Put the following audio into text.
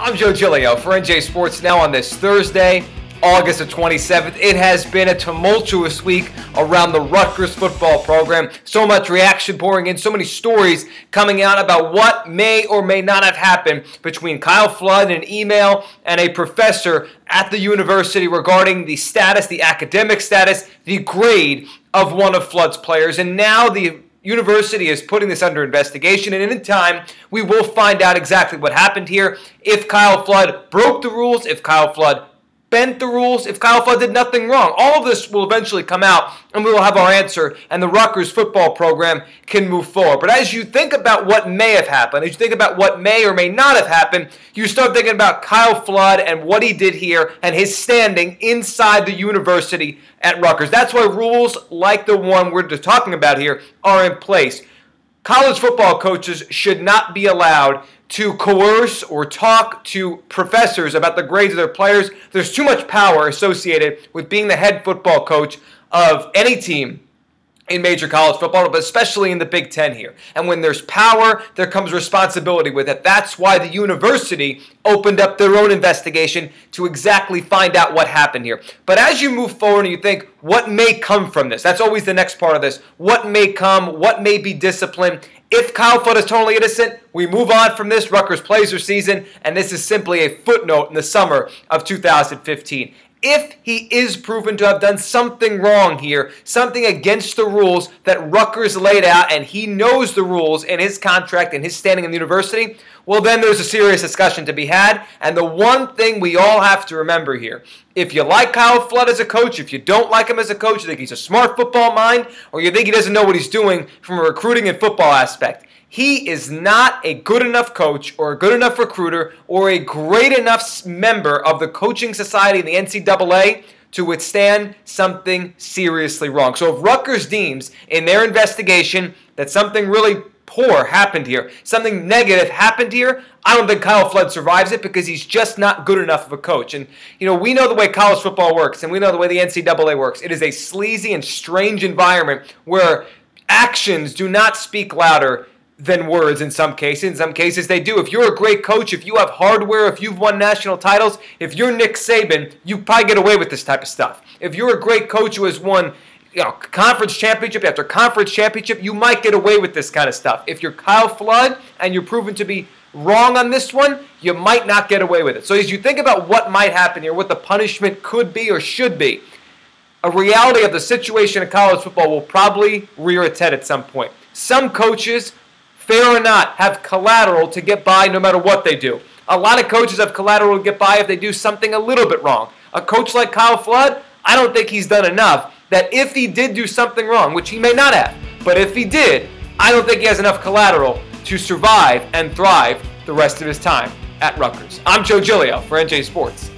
I'm Joe Giglio for NJ Sports Now on this Thursday, August the 27th. It has been a tumultuous week around the Rutgers football program. So much reaction pouring in, so many stories coming out about what may or may not have happened between Kyle Flood and an email and a professor at the university regarding the status, the academic status, the grade of one of Flood's players. And now the university is putting this under investigation, and in time, we will find out exactly what happened here. If Kyle Flood broke the rules, if Kyle Flood bent the rules, if Kyle Flood did nothing wrong. All of this will eventually come out, and we will have our answer, and the Rutgers football program can move forward. But as you think about what may have happened, as you think about what may or may not have happened, you start thinking about Kyle Flood and what he did here and his standing inside the university at Rutgers. That's why rules like the one we're talking about here are in place. College football coaches should not be allowed to coerce or talk to professors about the grades of their players. There's too much power associated with being the head football coach of any team in major college football, but especially in the Big Ten here. And when there's power, there comes responsibility with it. That's why the university opened up their own investigation to exactly find out what happened here. But as you move forward and you think, what may come from this? That's always the next part of this. What may come? What may be disciplined? If Kyle Flood is totally innocent, we move on from this. Rutgers plays their season, and this is simply a footnote in the summer of 2015. If he is proven to have done something wrong here, something against the rules that Rutgers laid out, and he knows the rules in his contract and his standing in the university, well, then there's a serious discussion to be had. And the one thing we all have to remember here, if you like Kyle Flood as a coach, if you don't like him as a coach, you think he's a smart football mind, or you think he doesn't know what he's doing from a recruiting and football aspect, he is not a good enough coach or a good enough recruiter or a great enough member of the coaching society in the NCAA to withstand something seriously wrong. So if Rutgers deems in their investigation that something really poor happened here, something negative happened here, I don't think Kyle Flood survives it because he's just not good enough of a coach. And, we know the way college football works and we know the way the NCAA works. It is a sleazy and strange environment where actions do not speak louder than words in some cases. In some cases, they do. If you're a great coach, if you have hardware, if you've won national titles, if you're Nick Saban, you probably get away with this type of stuff. If you're a great coach who has won conference championship after conference championship, you might get away with this kind of stuff. If you're Kyle Flood and you're proven to be wrong on this one, you might not get away with it. So as you think about what might happen here, what the punishment could be or should be, a reality of the situation in college football will probably rear its head at some point. Some coaches, fair or not, have collateral to get by no matter what they do. A lot of coaches have collateral to get by if they do something a little bit wrong. A coach like Kyle Flood, I don't think he's done enough that if he did do something wrong, which he may not have, but if he did, I don't think he has enough collateral to survive and thrive the rest of his time at Rutgers. I'm Joe Giglio for NJ Sports.